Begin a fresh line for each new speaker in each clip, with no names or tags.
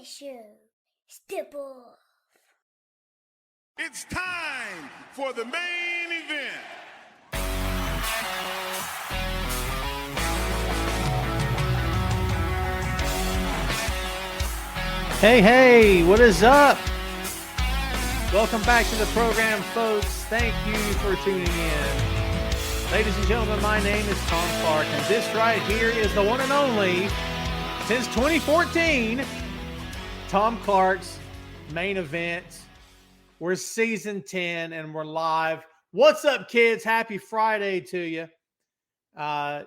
show. Step off.
It's time for the main event.
Hey, what is up? Welcome back to the program, folks. Thank you for tuning in. Ladies and gentlemen, my name is Tom Clark, and this right here is the one and only, since 2014, Tom Clark's main event. We're season 10, and we're live. What's up, kids? Happy Friday to you. Happy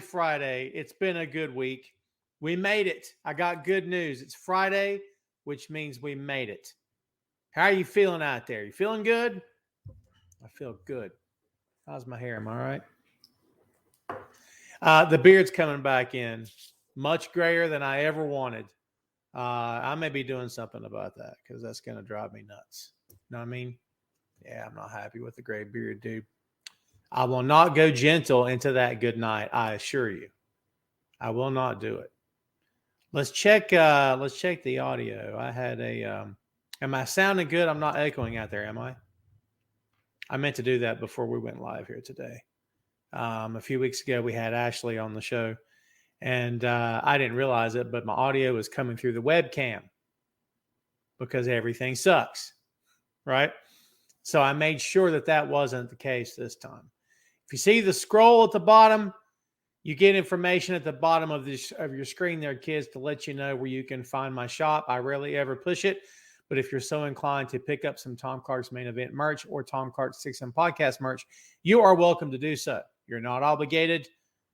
Friday. It's been a good week. We made it. I got good news. It's Friday, which means we made it. How are you feeling out there? You feeling good? I feel good. How's my hair? Am I right? The beard's coming back in. Much grayer than I ever wanted. I may be doing something about that because that's going to drive me nuts. You know what I mean? Yeah, I'm not happy with the gray beard, dude. I will not go gentle into that good night. I assure you. I will not do it. Let's check the audio. I had am I sounding good? I'm not echoing out there, am I? I meant to do that before we went live here today. A few weeks ago, we had Ashley on the show, and I didn't realize it, but my audio was coming through the webcam because everything sucks, right? So I made sure that wasn't the case this time. If you see the scroll at the bottom, you get information at the bottom of your screen there, kids, to let you know where you can find my shop. I rarely ever push it, but if you're so inclined to pick up some Tom Clark's Main Event merch or Tom Clark's 6M Podcast merch, you are welcome to do so. You're not obligated.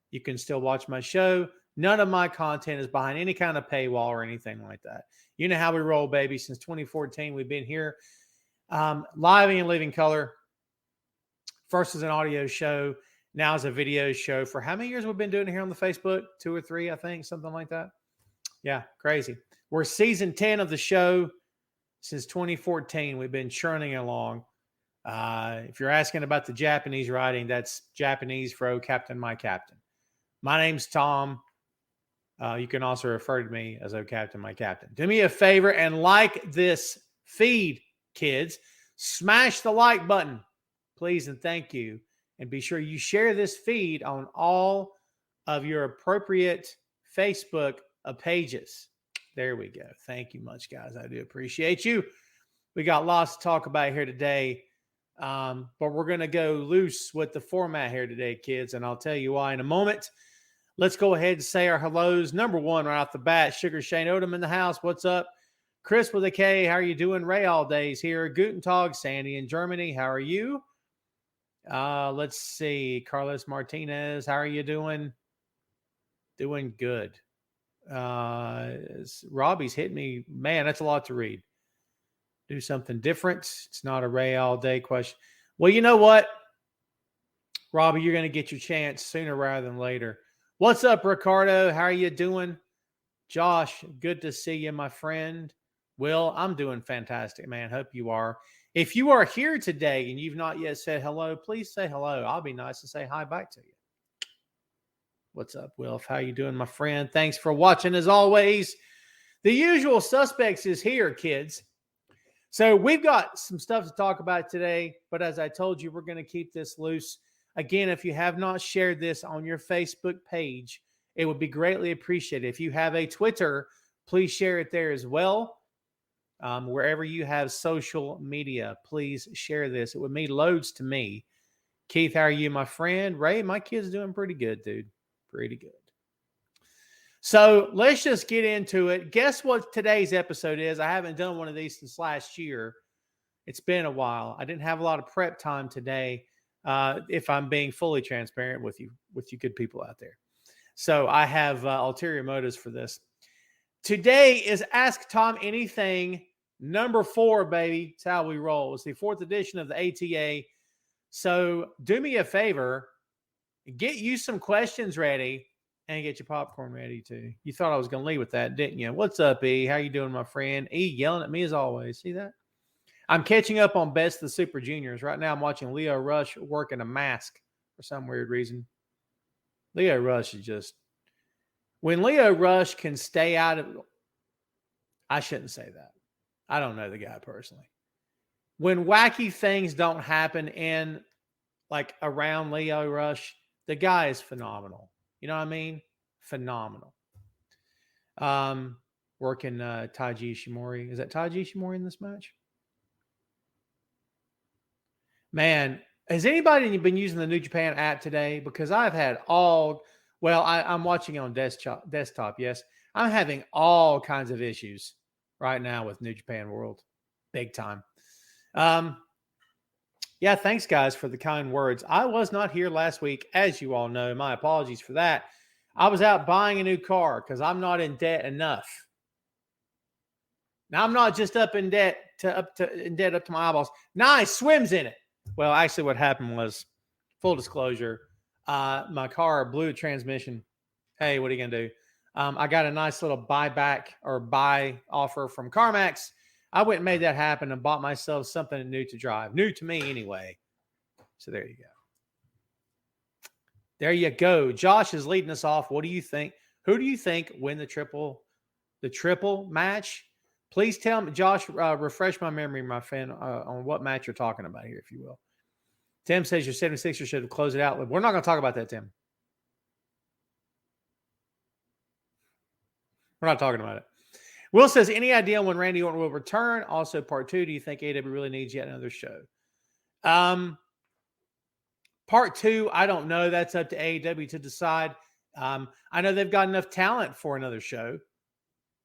You can still watch my show. None of my content is behind any kind of paywall or anything like that. You know how we roll, baby. Since 2014, we've been here live and living color. First as an audio show. Now is a video show. For how many years we've been doing it here on the Facebook? 2 or 3, I think, something like that. Yeah, crazy. We're season 10 of the show. Since 2014, we've been churning along. If you're asking about the Japanese writing, that's Japanese for "Oh Captain, My Captain." My name's Tom. You can also refer to me as "Oh Captain, My Captain." Do me a favor and like this feed, kids. Smash the like button, please, and thank you. And be sure you share this feed on all of your appropriate Facebook pages. There we go. Thank you much, guys. I do appreciate you. We got lots to talk about here today, but we're going to go loose with the format here today, kids, and I'll tell you why in a moment. Let's go ahead and say our hellos. Number one, right off the bat, Sugar Shane Odom in the house. What's up? Chris with a K, how are you doing? Ray All Days here. Guten Tag, Sandy in Germany. How are you? Let's see. Carlos Martinez, how are you doing? Doing good. Robbie's hit me. Man, that's a lot to read. Do something different. It's not a Ray All Day question. Well, you know what? Robbie, you're going to get your chance sooner rather than later. What's up, Ricardo? How are you doing? Josh, good to see you, my friend. Will, I'm doing fantastic, man. Hope you are. If you are here today and you've not yet said hello, please say hello. I'll be nice to say hi back to you. What's up, Wilf? How you doing, my friend? Thanks for watching, as always. The usual suspects is here, kids. So we've got some stuff to talk about today, but as I told you, we're going to keep this loose. Again, if you have not shared this on your Facebook page, it would be greatly appreciated. If you have a Twitter, please share it there as well. Wherever you have social media, please share this. It would mean loads to me. Keith, how are you, my friend? Ray, my kid's doing pretty good, dude. Pretty good. So let's just get into it. Guess what today's episode is? I haven't done one of these since last year. It's been a while. I didn't have a lot of prep time today, if I'm being fully transparent with you good people out there. So I have ulterior motives for this. Today is Ask Tom Anything number 4, baby. It's how we roll. It's the 4th edition of the ATA. So do me a favor, get you some questions ready and get your popcorn ready too. You thought I was going to leave with that, didn't you? What's up, E? How you doing, my friend? E yelling at me as always. See that? I'm catching up on Best of the Super Juniors. Right now I'm watching Leo Rush working a mask for some weird reason. Leo Rush is just When Leo Rush can stay out of, I shouldn't say that. I don't know the guy personally. When wacky things don't happen in like around Leo Rush, the guy is phenomenal. You know what I mean? Phenomenal. Working Taiji Ishimori. Is that Taiji Ishimori in this match? Man, has anybody been using the New Japan app today? Because I've had I'm watching it on desktop, yes. I'm having all kinds of issues right now with New Japan World. Big time. Yeah, thanks, guys, for the kind words. I was not here last week, as you all know. My apologies for that. I was out buying a new car because I'm not in debt enough. Now, I'm not just up in debt up to my eyeballs. Nice, swims in it. Well, actually, what happened was, full disclosure, my car blew a transmission. Hey, what are you going to do? I got a nice little buy offer from CarMax. I went and made that happen and bought myself something new to drive. New to me, anyway. So there you go. There you go. Josh is leading us off. What do you think? Who do you think win the triple match? Please tell me, Josh, refresh my memory, my friend, on what match you're talking about here, if you will. Tim says your 76ers should have closed it out. We're not going to talk about that, Tim. We're not talking about it. Will says, any idea when Randy Orton will return? Also, part 2, do you think AEW really needs yet another show? Part 2, I don't know. That's up to AEW to decide. I know they've got enough talent for another show.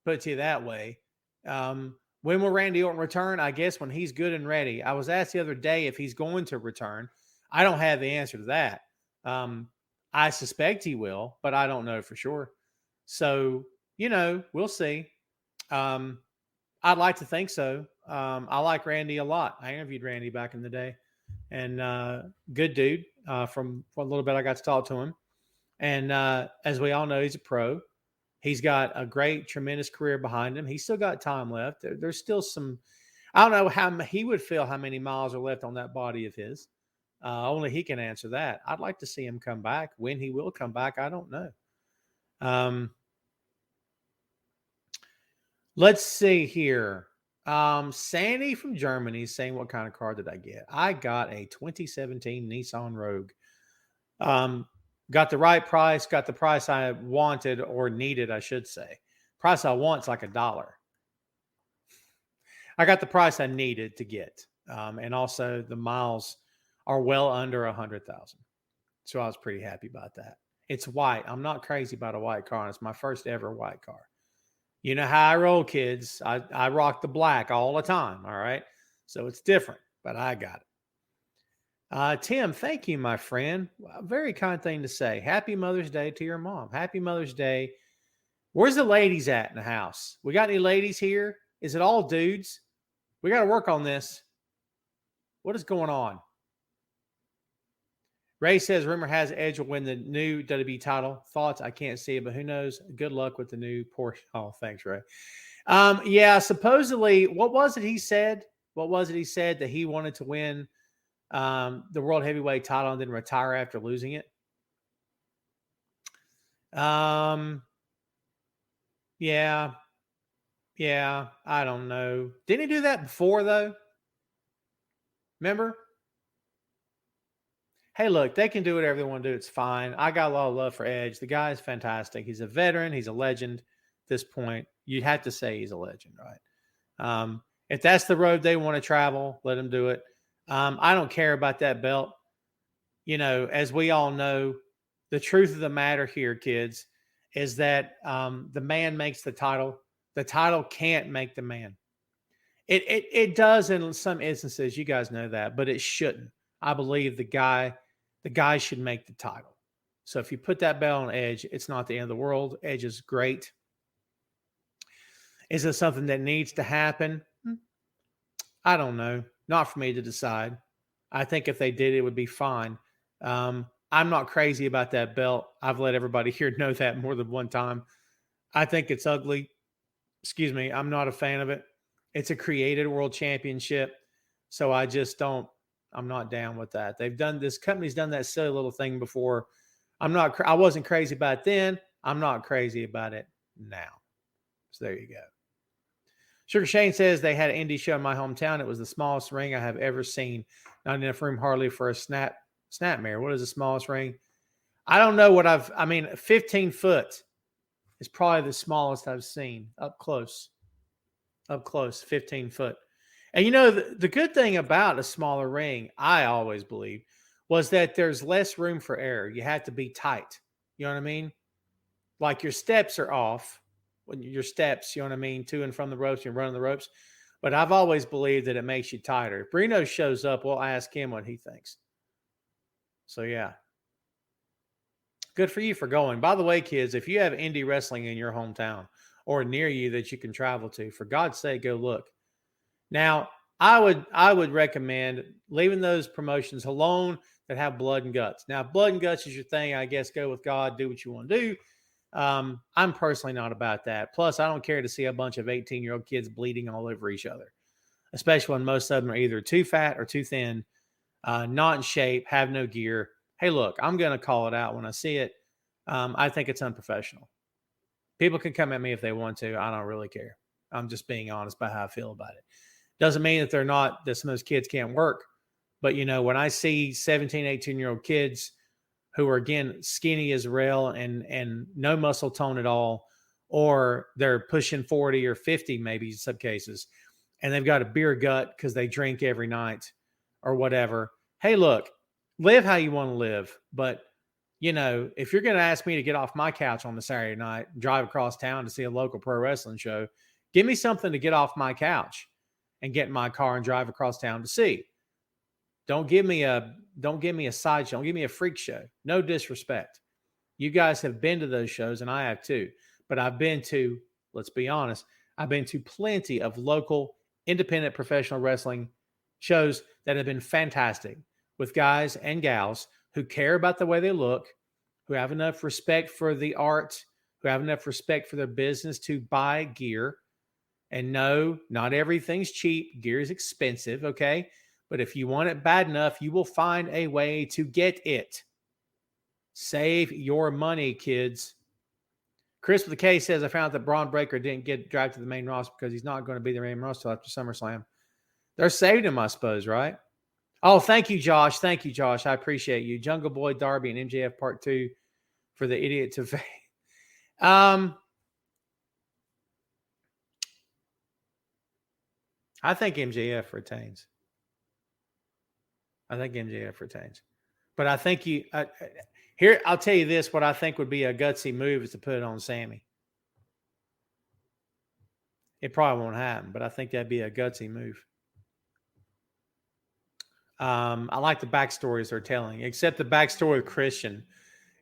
Put it to you that way. When will Randy Orton return? I guess when he's good and ready. I was asked the other day if he's going to return. I don't have the answer to that. I suspect he will, but I don't know for sure. So, we'll see. I'd like to think so. I like Randy a lot. I interviewed Randy back in the day, and good dude. From a little bit I got to talk to him, and as we all know, he's a pro. He's got a great, tremendous career behind him. He's still got time left. There's still some. I don't know how he would feel how many miles are left on that body of his. Only he can answer that. I'd like to see him come back. When he will come back, I don't know. Let's see here. Sandy from Germany is saying, what kind of car did I get? I got a 2017 Nissan Rogue. Got the right price, got the price I wanted or needed, I should say. Price I want's like $1. I got the price I needed to get. And also the miles are well under 100,000. So I was pretty happy about that. It's white. I'm not crazy about a white car. And it's my first ever white car. You know how I roll, kids. I rock the black all the time. All right. So it's different, but I got it. Tim, thank you, my friend. A very kind thing to say. Happy Mother's Day to your mom. Happy Mother's Day. Where's the ladies at in the house? We got any ladies here? Is it all dudes? We got to work on this. What is going on? Ray says, rumor has Edge will win the new WWE title. Thoughts? I can't see it, but who knows? Good luck with the new Porsche. Oh, thanks, Ray. Yeah, supposedly, what was it he said? That he wanted to win the World Heavyweight title and then retire after losing it? Yeah, I don't know. Didn't he do that before, though? Remember? Hey, look, they can do whatever they want to do. It's fine. I got a lot of love for Edge. The guy is fantastic. He's a veteran. He's a legend at this point. You'd have to say he's a legend, right? If that's the road they want to travel, let him do it. I don't care about that belt. As we all know, the truth of the matter here, kids, is that the man makes the title. The title can't make the man. It does in some instances. You guys know that, but it shouldn't. I believe the guy should make the title. So if you put that belt on Edge, it's not the end of the world. Edge is great. Is it something that needs to happen? I don't know. Not for me to decide. I think if they did, it would be fine. I'm not crazy about that belt. I've let everybody here know that more than one time. I think it's ugly. Excuse me. I'm not a fan of it. It's a created world championship. So I just don't. I'm not down with that. This company's done that silly little thing before. I wasn't crazy about it then. I'm not crazy about it now. So there you go. Sugar Shane says they had an indie show in my hometown. It was the smallest ring I have ever seen. Not enough room hardly for a snapmare. What is the smallest ring? I don't know what 15 foot is probably the smallest I've seen up close. Up close, 15 foot. And the good thing about a smaller ring, I always believe, was that there's less room for error. You have to be tight. You know what I mean? Like your steps are off. When your steps, you know what I mean, to and from the ropes, you're running the ropes. But I've always believed that it makes you tighter. If Brino shows up, we'll ask him what he thinks. So yeah. Good for you for going. By the way, kids, if you have indie wrestling in your hometown or near you that you can travel to, for God's sake, go look. Now, I would recommend leaving those promotions alone that have blood and guts. Now, if blood and guts is your thing, I guess go with God, do what you want to do. I'm personally not about that. Plus, I don't care to see a bunch of 18-year-old kids bleeding all over each other, especially when most of them are either too fat or too thin, not in shape, have no gear. Hey, look, I'm going to call it out when I see it. I think it's unprofessional. People can come at me if they want to. I don't really care. I'm just being honest about how I feel about it. Doesn't mean that that some of those kids can't work. But, when I see 17, 18-year-old kids who are, again, skinny as rail and no muscle tone at all, or they're pushing 40 or 50 maybe in some cases, and they've got a beer gut because they drink every night or whatever. Hey, look, live how you want to live. But, if you're going to ask me to get off my couch on the Saturday night, drive across town to see a local pro wrestling show, give me something to get off my couch and get in my car and drive across town to see. Don't give me a sideshow. Don't give me a freak show. No disrespect. You guys have been to those shows, and I have too. But I've been to, let's be honest, I've been to plenty of local, independent professional wrestling shows that have been fantastic with guys and gals who care about the way they look, who have enough respect for the art, who have enough respect for their business to buy gear. And no, not everything's cheap. Gear is expensive, okay? But if you want it bad enough, you will find a way to get it. Save your money, kids. Chris with the K says, I found out that Braun Breaker didn't get dragged to the main roster because he's not going to be the main roster after SummerSlam. They're saving him, I suppose, right? Oh, thank you, Josh. Thank you, Josh. I appreciate you. Jungle Boy, Darby, and MJF Part 2 for the idiot to face. I think MJF retains. But I think here, I'll tell you this, what I think would be a gutsy move is to put it on Sammy. It probably won't happen, but I think that'd be a gutsy move. I like the backstories they're telling, except the backstory of Christian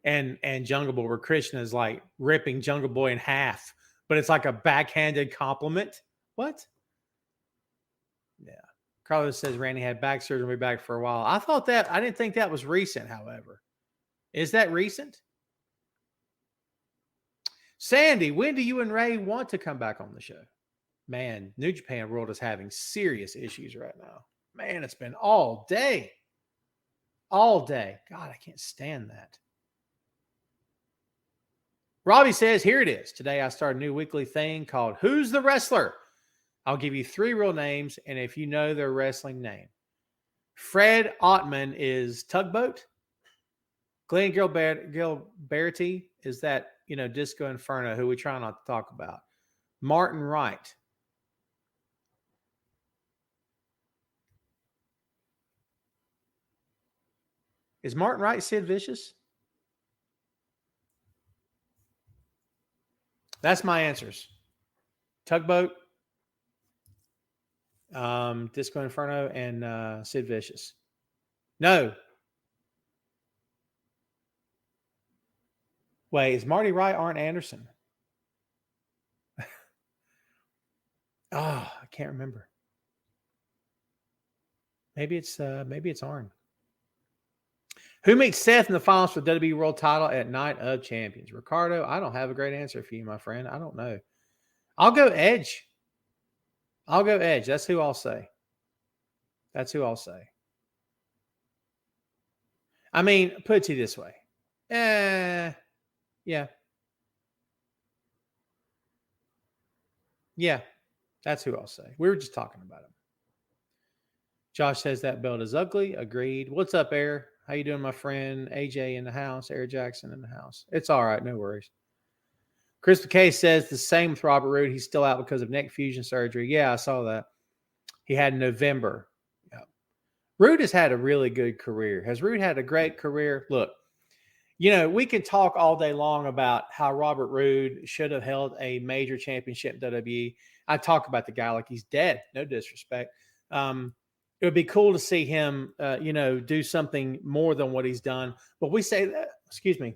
and Jungle Boy, where Christian is like ripping Jungle Boy in half, but it's like a backhanded compliment. What? Yeah. Carlos says Randy had back surgery and will be back for a while. I didn't think that was recent, however. Is that recent? Sandy, when do you and Ray want to come back on the show? Man, New Japan World is having serious issues right now. Man, it's been all day. All day. God, I can't stand that. Robbie says, here it is. Today I started a new weekly thing called Who's the Wrestler? I'll give you 3 real names, and if you know their wrestling name. Fred Ottman is Tugboat. Glenn Gilberti is that, Disco Inferno, who we try not to talk about. Martin Wright. Is Martin Wright Sid Vicious? That's my answers. Tugboat, Disco Inferno, and Sid Vicious. No. Wait, is Marty Wright Arn Anderson? Oh, I can't remember. Maybe it's Arn. Who meets Seth in the finals for the WWE World Title at Night of Champions? Ricardo, I don't have a great answer for you, my friend. I don't know. I'll go Edge. That's who I'll say. I mean, put it to you this way. Yeah. Yeah, that's who I'll say. We were just talking about him. Josh says that belt is ugly. Agreed. What's up, Air? How you doing, my friend? AJ in the house. Air Jackson in the house. It's all right. No worries. Chris McKay says the same with Robert Roode. He's still out because of neck fusion surgery. Yeah, I saw that. He had in November. Yeah. Roode has had a really good career. Has Roode had a great career? Look, we can talk all day long about how Robert Roode should have held a major championship in WWE. I talk about the guy like he's dead. No disrespect. It would be cool to see him, do something more than what he's done. But we say that, excuse me,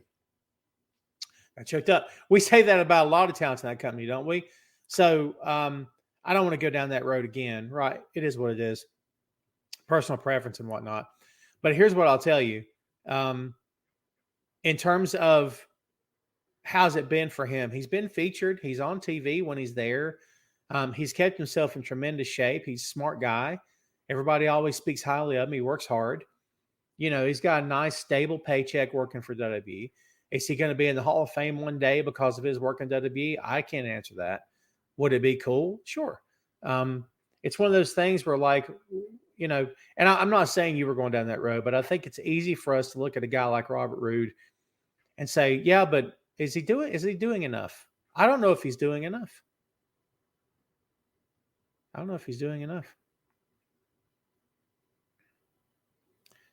I choked up. We say that about a lot of talents in that company, don't we? So I don't want to go down that road again, right? It is what it is, personal preference and whatnot. But here's what I'll tell you. In terms of how's it been for him, he's been featured. He's on TV when he's there. He's kept himself in tremendous shape. He's a smart guy. Everybody always speaks highly of him. He works hard. He's got a nice, stable paycheck working for WWE. Is he going to be in the Hall of Fame one day because of his work in WWE? I can't answer that. Would it be cool? Sure. It's one of those things where, and I'm not saying you were going down that road, but I think it's easy for us to look at a guy like Robert Roode and say, yeah, but is he doing enough? I don't know if he's doing enough.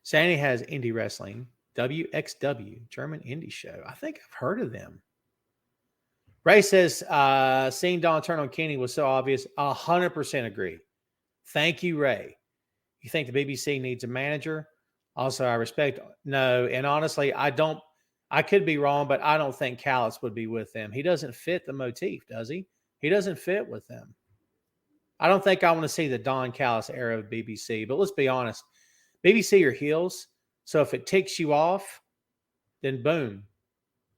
Sandy has indie wrestling, WXW, German indie show. I think I've heard of them. Ray says, seeing Don turn on Kenny was so obvious. 100% agree. Thank you, Ray. You think the BBC needs a manager? Also, I respect. No, and honestly, I could be wrong, but I don't think Callis would be with them. He doesn't fit the motif, does he? He doesn't fit with them. I don't think I want to see the Don Callis era of BBC, but let's be honest. BBC are heels, so if it ticks you off, then boom,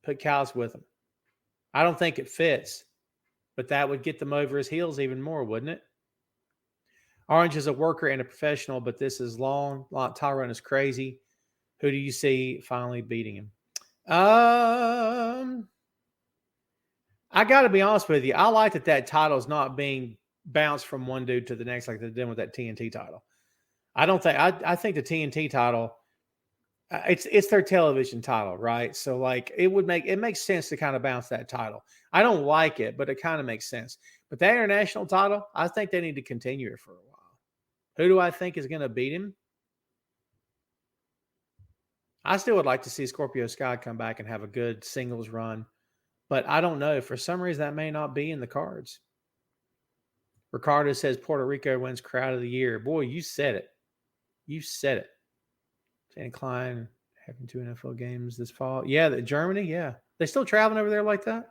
put Callis with them. I don't think it fits, but that would get them over his heels even more, wouldn't it? Orange is a worker and a professional, but this is long. Tyrone is crazy. Who do you see finally beating him? I got to be honest with you. I like that title is not being bounced from one dude to the next like they did with that TNT title. I think the TNT title, it's their television title, right? So it makes sense to kind of bounce that title. I don't like it, but it kind of makes sense. But that international title, I think they need to continue it for a while. Who do I think is going to beat him? I still would like to see Scorpio Sky come back and have a good singles run, but I don't know. For some reason, that may not be in the cards. Ricardo says Puerto Rico wins Crowd of the Year. Boy, you said it. You said it. Danny Klein having 2 NFL games this fall. Yeah, Germany, yeah. They still traveling over there like that?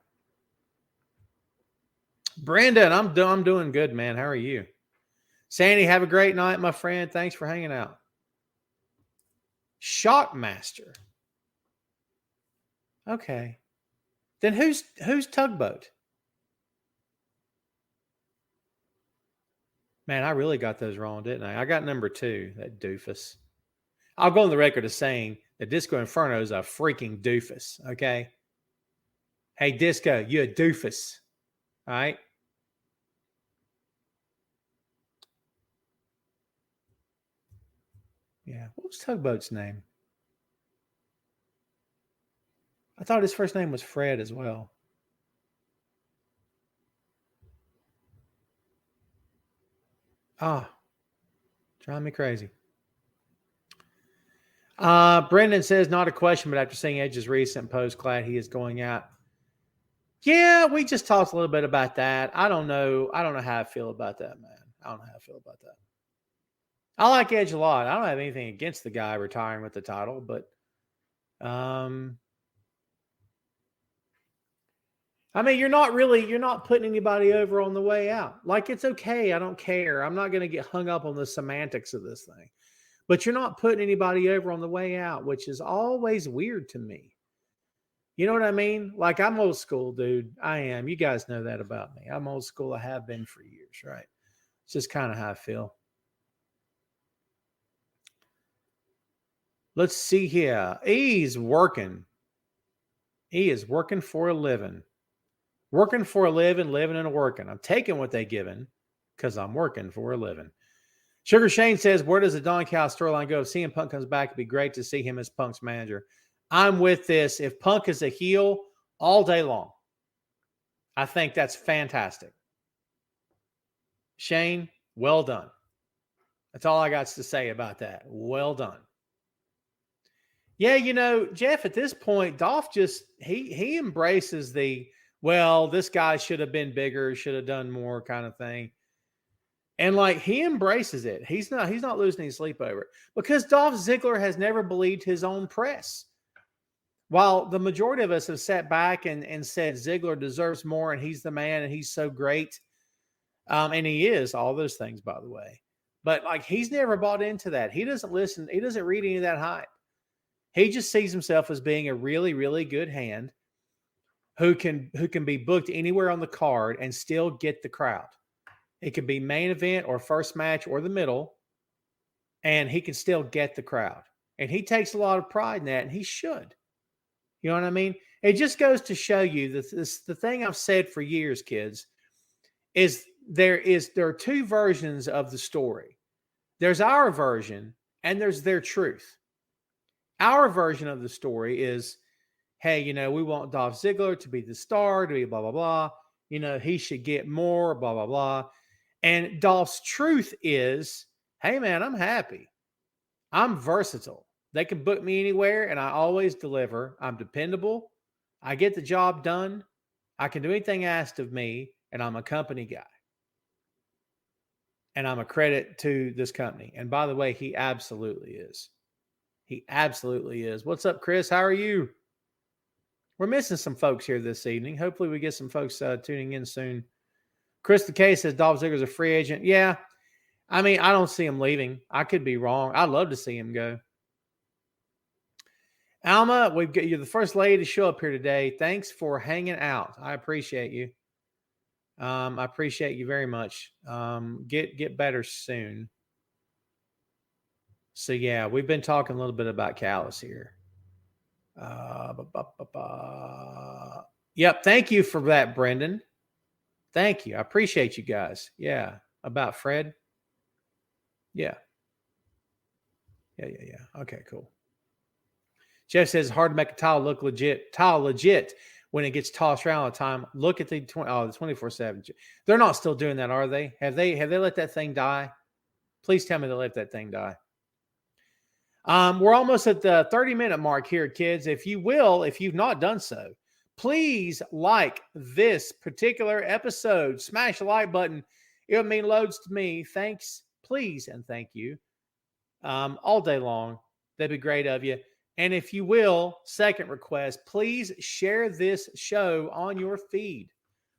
Brandon, I'm doing good, man. How are you? Sandy, have a great night, my friend. Thanks for hanging out. Shockmaster. Okay. Then who's Tugboat? Man, I really got those wrong, didn't I? I got number 2, that doofus. I'll go on the record as saying that Disco Inferno is a freaking doofus, okay? Hey, Disco, you a doofus, all right? Yeah, what was Tugboat's name? I thought his first name was Fred as well. Driving me crazy. Brendan says, not a question, but after seeing Edge's recent post, glad he is going out. Yeah, we just talked a little bit about that. I don't know how I feel about that, man. I don't know how I feel about that. I like Edge a lot. I don't have anything against the guy retiring with the title, but I mean, you're not putting anybody over on the way out. Like, it's okay. I don't care. I'm not going to get hung up on the semantics of this thing. But you're not putting anybody over on the way out, which is always weird to me. You know what I mean? Like, I'm old school, dude. I am. You guys know that about me. I'm old school. I have been for years, right? It's just kind of how I feel. Let's see here. He's working. He is working for a living. Working for a living, living and a working. I'm taking what they given because I'm working for a living. Sugar Shane says, where does the Don Cal storyline go? If CM Punk comes back, it'd be great to see him as Punk's manager. I'm with this. If Punk is a heel all day long, I think that's fantastic. Shane, well done. That's all I got to say about that. Well done. Yeah, Jeff, at this point, Dolph just he embraces the, well, this guy should have been bigger, should have done more kind of thing. And like he embraces it. He's not losing any sleep over it because Dolph Ziggler has never believed his own press. While the majority of us have sat back and said Ziggler deserves more and he's the man and he's so great. And he is all those things, by the way. But like he's never bought into that. He doesn't listen. He doesn't read any of that hype. He just sees himself as being a really, really good hand who can be booked anywhere on the card and still get the crowd. It could be main event or first match or the middle, and he can still get the crowd. And he takes a lot of pride in that, and he should. You know what I mean? It just goes to show you that the thing I've said for years, kids, is there are two versions of the story. There's our version, and there's their truth. Our version of the story is, hey, we want Dolph Ziggler to be the star, to be blah, blah, blah. He should get more, blah, blah, blah. And Dolph's truth is, hey, man, I'm happy. I'm versatile. They can book me anywhere, and I always deliver. I'm dependable. I get the job done. I can do anything asked of me, and I'm a company guy. And I'm a credit to this company. And by the way, he absolutely is. He absolutely is. What's up, Chris? How are you? We're missing some folks here this evening. Hopefully we get some folks tuning in soon. Chris DeKay says Dolph Ziggler's a free agent. Yeah. I mean, I don't see him leaving. I could be wrong. I'd love to see him go. Alma, you're the first lady to show up here today. Thanks for hanging out. I appreciate you. I appreciate you very much. Get better soon. So yeah, we've been talking a little bit about Callis here. Yep. Thank you for that, Brendan. Thank you. I appreciate you guys. Yeah. About Fred. Yeah. Yeah. Okay, cool. Jeff says hard to make a tile look legit. Tile legit when it gets tossed around all the time. Look at the 24/7. They're not still doing that, are they? Have they let that thing die? Please tell me they let that thing die. We're almost at the 30-minute mark here, kids. If you've not done so, please like this particular episode. Smash the like button. It would mean loads to me. Thanks, please, and thank you. All day long. That'd be great of you. And if you will, second request, please share this show on your feed.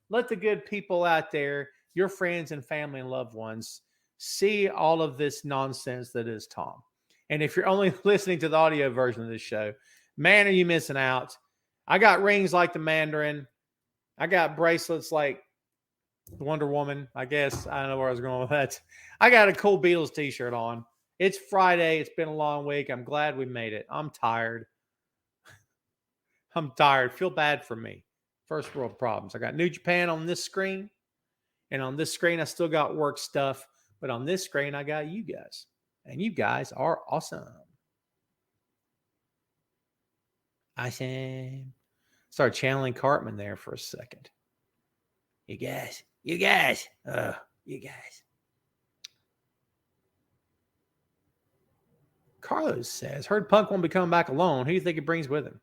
Let the good people out there, your friends and family and loved ones, see all of this nonsense that is Tom. And if you're only listening to the audio version of this show, man, are you missing out. I got rings like the Mandarin. I got bracelets like Wonder Woman, I guess. I don't know where I was going with that. I got a cool Beatles t-shirt on. It's Friday. It's been a long week. I'm glad we made it. I'm tired. I'm tired. Feel bad for me. First world problems. I got New Japan on this screen. And on this screen, I still got work stuff. But on this screen, I got you guys. And you guys are awesome. Awesome. Start channeling Cartman there for a second. You guys. You guys. Carlos says, heard Punk won't be coming back alone. Who do you think he brings with him?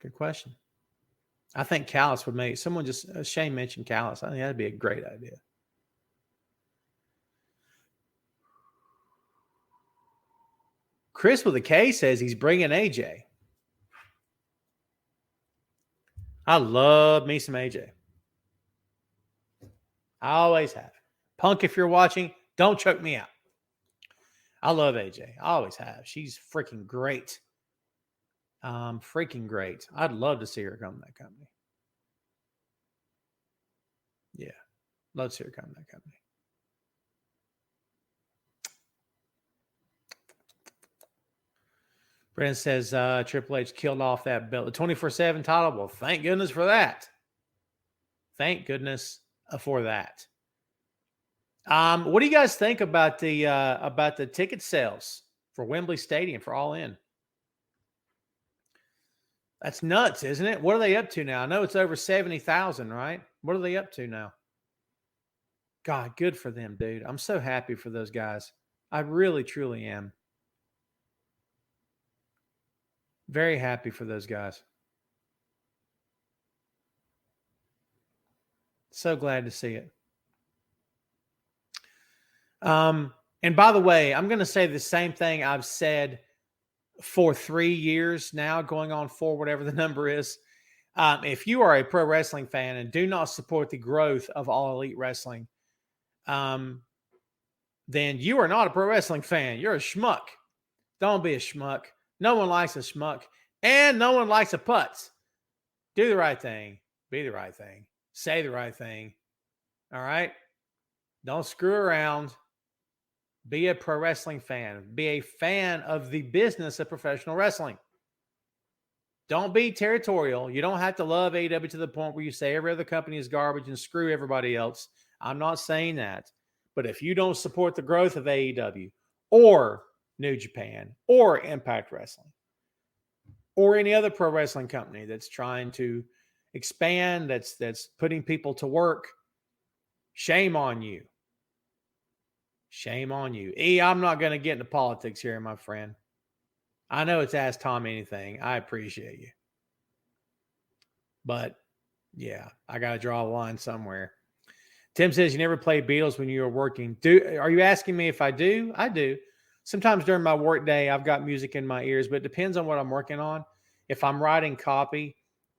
Good question. I think Callis would make someone just Shane mentioned Callis. I think that'd be a great idea. Chris with a K says he's bringing AJ. I love me some AJ. I always have. Punk, if you're watching, don't choke me out. I love AJ. I always have. She's freaking great. Freaking great. I'd love to see her come to that company. Yeah. Love to see her come to that company. Brent says Triple H killed off that belt, the 24/7 title. Well, thank goodness for that. Thank goodness for that. What do you guys think about the ticket sales for Wembley Stadium for All In? That's nuts, isn't it? What are they up to now? I know it's over 70,000, right? What are they up to now? God, good for them, dude. I'm so happy for those guys. I really, truly am. Very happy for those guys. So glad to see it. And by the way, I'm going to say the same thing I've said for 3 years now, going on 4, whatever the number is. If you are a pro wrestling fan and do not support the growth of All Elite Wrestling, then you are not a pro wrestling fan. You're a schmuck. Don't be a schmuck. No one likes a schmuck, and no one likes a putz. Do the right thing. Be the right thing. Say the right thing. All right? Don't screw around. Be a pro wrestling fan. Be a fan of the business of professional wrestling. Don't be territorial. You don't have to love AEW to the point where you say every other company is garbage and screw everybody else. I'm not saying that. But if you don't support the growth of AEW or New Japan or Impact Wrestling or any other pro wrestling company that's trying to expand, that's putting people to work, shame on you. Shame on you. I'm not going to get into politics here, my friend. I know it's Ask Tom Anything. I appreciate you. But, yeah, I got to draw a line somewhere. Tim says you never played Beatles when you were working. Are you asking me if I do? I do. Sometimes during my work day, I've got music in my ears, but it depends on what I'm working on. If I'm writing copy,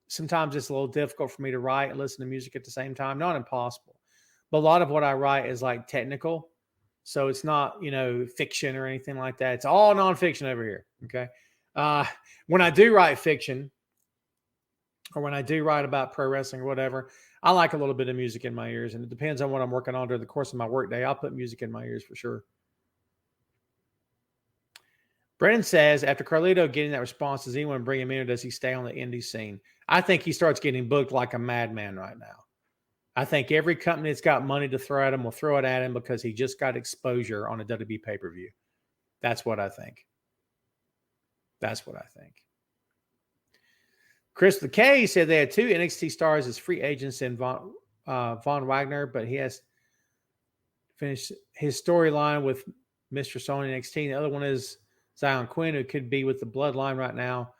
sometimes it's a little difficult for me to write and listen to music at the same time. Not impossible. But a lot of what I write is like technical. So it's not, fiction or anything like that. It's all nonfiction over here. Okay. When I do write fiction or when I do write about pro wrestling or whatever, I like a little bit of music in my ears, and it depends on what I'm working on during the course of my workday. I'll put music in my ears for sure. Brennan says, after Carlito getting that response, does anyone bring him in or does he stay on the indie scene? I think he starts getting booked like a madman right now. I think every company that's got money to throw at him will throw it at him because he just got exposure on a WWE pay-per-view. That's what I think. That's what I think. Chris McKay said they had 2 NXT stars as free agents in Von Wagner, but he has finished his storyline with Mr. Sony NXT. The other one is Zion Quinn, who could be with the Bloodline right now,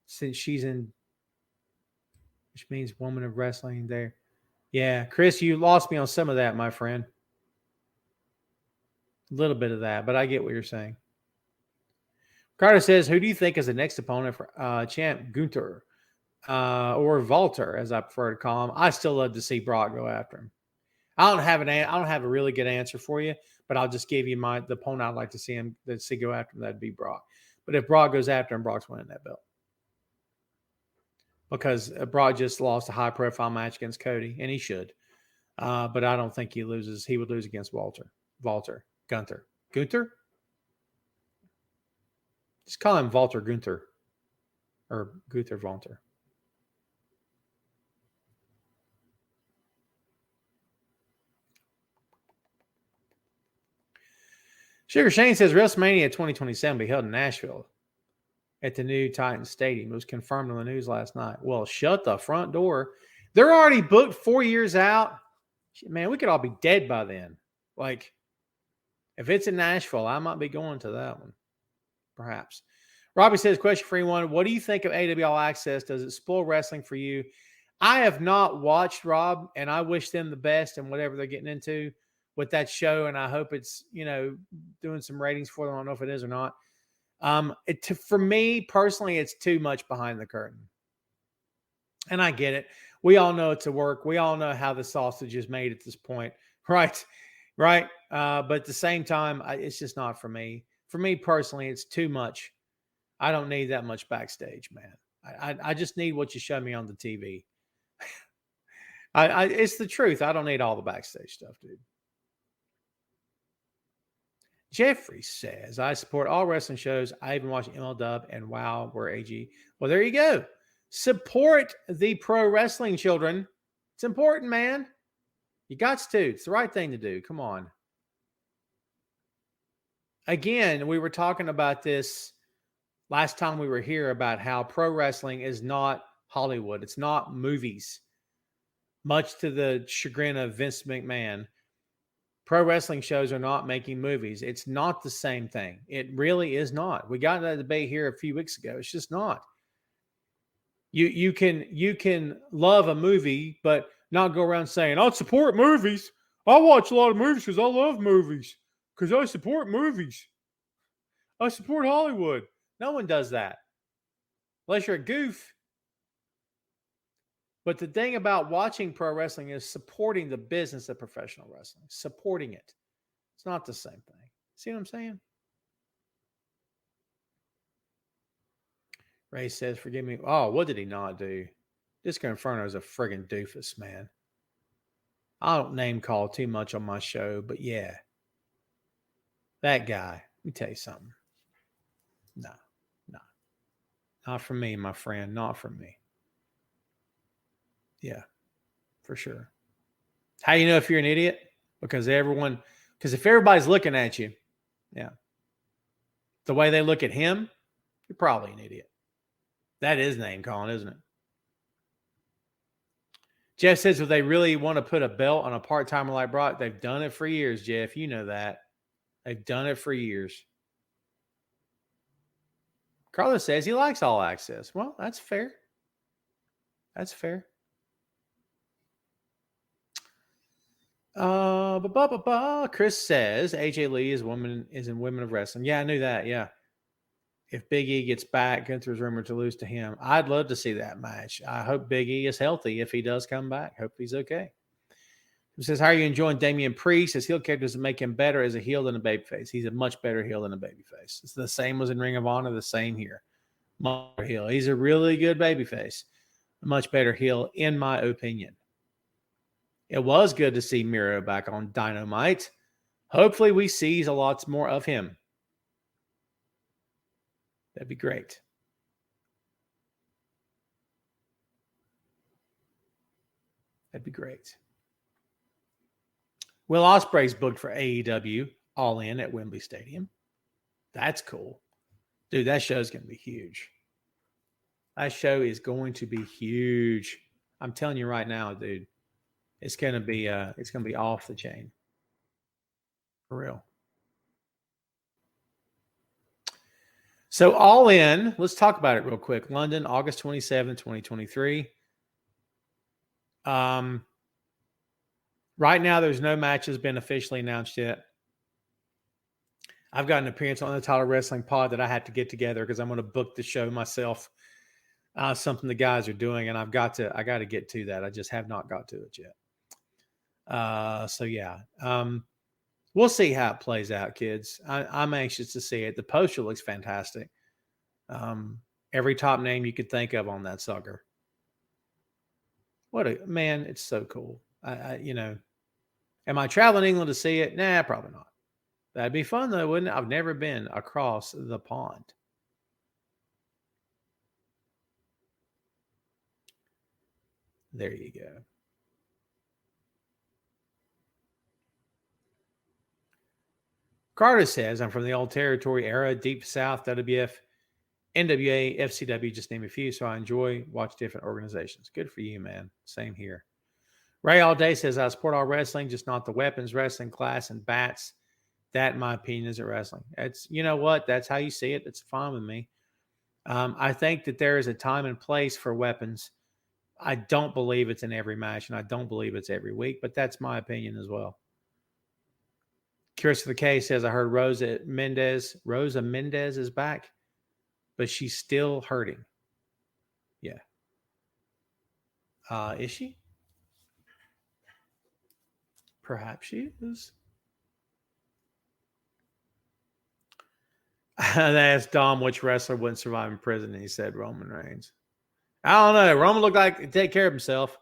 since she's in, which means Woman of Wrestling there. Yeah, Chris, you lost me on some of that, my friend. A little bit of that, but I get what you're saying. Carter says, who do you think is the next opponent for champ Gunther or Walter, as I prefer to call him? I still love to see Brock go after him. I don't have a really good answer for you, but I'll just give you the opponent I'd like to see go after him. That'd be Brock. But if Brock goes after him, Brock's winning that belt. Because Brock just lost a high-profile match against Cody, and he should. But I don't think he loses. He would lose against Gunther. Just call him Walter Gunther. Or Gunther Walter. Sugar Shane says WrestleMania 2027 will be held in Nashville at the new Titan Stadium. It was confirmed on the news last night. Well, shut the front door. They're already booked 4 years out. Man, we could all be dead by then. Like, if it's in Nashville, I might be going to that one. Perhaps. Robbie says, question for anyone. What do you think of AW All Access? Does it spoil wrestling for you? I have not watched, Rob, and I wish them the best in whatever they're getting into with that show, and I hope it's, doing some ratings for them. I don't know if it is or not. For me personally, it's too much behind the curtain. And I get it. We all know it's a work. We all know how the sausage is made at this point. Right. But at the same time, it's just not for me. For me personally, it's too much. I don't need that much backstage, man. I just need what you show me on the TV. It's the truth. I don't need all the backstage stuff, dude. Jeffrey says, I support all wrestling shows. I even watch MLW and WoW where AG. Well, there you go. Support the pro wrestling, children. It's important, man. You got to. It's the right thing to do. Come on. Again, we were talking about this last time we were here about how pro wrestling is not Hollywood. It's not movies. Much to the chagrin of Vince McMahon, pro wrestling shows are not making movies. It's not the same thing. It really is not. We got into that debate here a few weeks ago. It's just not. You can love a movie, but not go around saying, "I support movies. I watch a lot of movies because I love movies. Because I support movies. I support Hollywood." No one does that. Unless you're a goof. But the thing about watching pro wrestling is supporting the business of professional wrestling. Supporting it. It's not the same thing. See what I'm saying? Ray says, forgive me. Oh, what did he not do? Disco Inferno is a friggin' doofus, man. I don't name call too much on my show, but yeah. That guy. Let me tell you something. No. Not for me, my friend. Not for me. Yeah, for sure. How do you know if you're an idiot? Because if everybody's looking at you, yeah, the way they look at him, you're probably an idiot. That is name calling, isn't it? Jeff says, if they really want to put a belt on a part-timer like Brock, they've done it for years, Jeff. You know that. They've done it for years. Carlos says he likes All Access. Well, that's fair. That's fair. Chris says AJ Lee is in Women of Wrestling. Yeah, I knew that. Yeah. If Big E gets back, Gunther's rumored to lose to him. I'd love to see that match. I hope Big E is healthy if he does come back. Hope he's okay. He says, how are you enjoying Damian Priest? His heel character does make him better as a heel than a babyface. He's a much better heel than a babyface. It's the same as in Ring of Honor, the same here. Much better heel. He's a really good babyface. A much better heel, in my opinion. It was good to see Miro back on Dynamite. Hopefully we see a lot more of him. That'd be great. That'd be great. Will Ospreay's booked for AEW All In at Wembley Stadium. That's cool. Dude, that show's going to be huge. That show is going to be huge. I'm telling you right now, dude. It's going to be off the chain. For real. So All In, let's talk about it real quick. London, August 27, 2023. Right now, there's no matches been officially announced yet. I've got an appearance on the Tyler Wrestling Pod that I have to get together because I'm going to book the show myself. Something the guys are doing, and I got to get to that. I just have not got to it yet. So yeah. We'll see how it plays out, kids. I'm anxious to see it. The poster looks fantastic. Every top name you could think of on that sucker. What a man! It's so cool. Am I traveling England to see it? Nah, probably not. That'd be fun though, wouldn't it? I've never been across the pond. There you go. Carter says, I'm from the old territory era, Deep South, WWF, NWA, FCW, just name a few. So I enjoy watch different organizations. Good for you, man. Same here. Ray All Day says, I support all wrestling, just not the weapons wrestling class and bats. That, in my opinion, isn't wrestling. It's, you know what? That's how you see it. It's fine with me. I think that there is a time and place for weapons. I don't believe it's in every match, and I don't believe it's every week, but that's my opinion as well. Curious for the K says, I heard Rosa Mendez is back, but she's still hurting. Yeah. Is she? Perhaps she is. They asked Dom which wrestler wouldn't survive in prison, and he said Roman Reigns. I don't know. Roman looked like he'd take care of himself.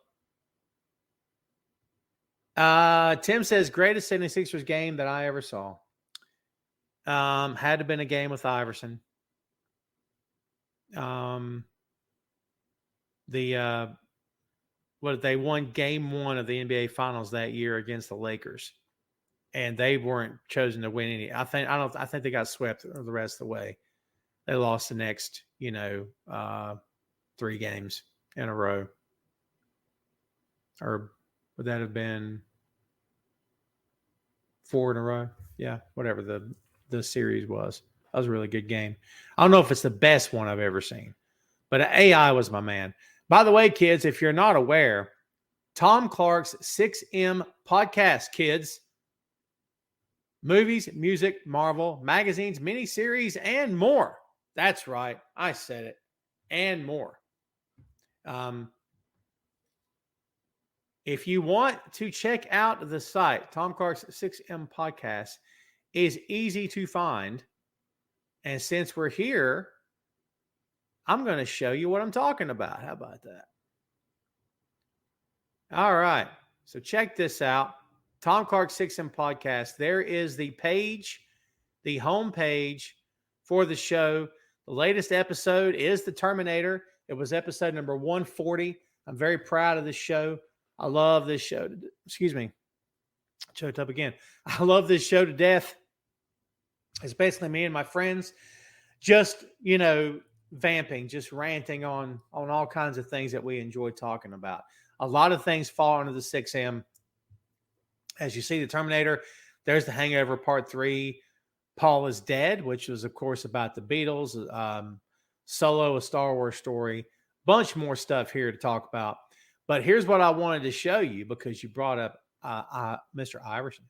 Tim says, greatest 76ers game that I ever saw. Had to have been a game with Iverson. They won game 1 of the NBA Finals that year against the Lakers, and they weren't chosen to win any. I think they got swept the rest of the way. They lost the next, 3 games in a row. Or would that have been 4 in a row? Yeah, whatever the series was. That was a really good game. I don't know if it's the best one I've ever seen, but AI was my man. By the way, kids, if you're not aware, Tom Clark's 6M podcast, kids. Movies, music, Marvel, magazines, miniseries, and more. That's right. I said it. And more. If you want to check out the site, Tom Clark's 6M podcast is easy to find. And since we're here, I'm going to show you what I'm talking about. How about that? All right. So check this out. Tom Clark's 6M podcast. There is the page, the homepage for the show. The latest episode is The Terminator. It was episode number 140. I'm very proud of this show. I love this show. Excuse me. Choked up again. I love this show to death. It's basically me and my friends just, vamping, just ranting on all kinds of things that we enjoy talking about. A lot of things fall under the 6M. As you see, The Terminator, there's The Hangover Part 3. Paul is Dead, which was, of course, about the Beatles. Solo, A Star Wars Story. Bunch more stuff here to talk about. But here's what I wanted to show you because you brought up Mr. Iverson.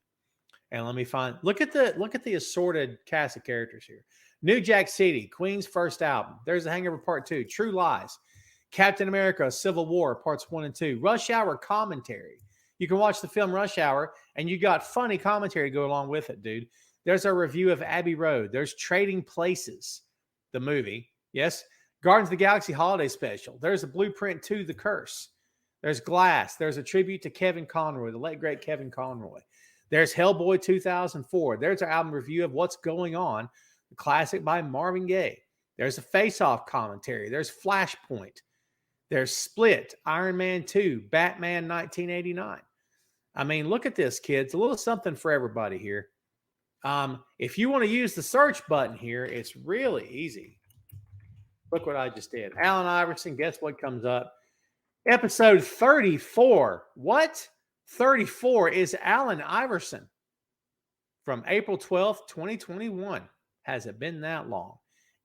And let me look at the assorted cast of characters here. New Jack City, Queen's first album. There's The Hangover Part 2, True Lies, Captain America, Civil War, Parts 1 and 2, Rush Hour commentary. You can watch the film Rush Hour, and you got funny commentary to go along with it, dude. There's a review of Abbey Road. There's Trading Places, the movie. Yes. Guardians of the Galaxy Holiday Special. There's a blueprint to The Curse. There's Glass. There's a tribute to Kevin Conroy, the late, great Kevin Conroy. There's Hellboy 2004. There's our album review of What's Going On, the classic by Marvin Gaye. There's a Face-Off commentary. There's Flashpoint. There's Split, Iron Man 2, Batman 1989. I mean, look at this, kids. A little something for everybody here. If you want to use the search button here, it's really easy. Look what I just did. Allen Iverson, guess what comes up? Episode 34. What? 34 is Allen Iverson from April 12th, 2021. Has it been that long?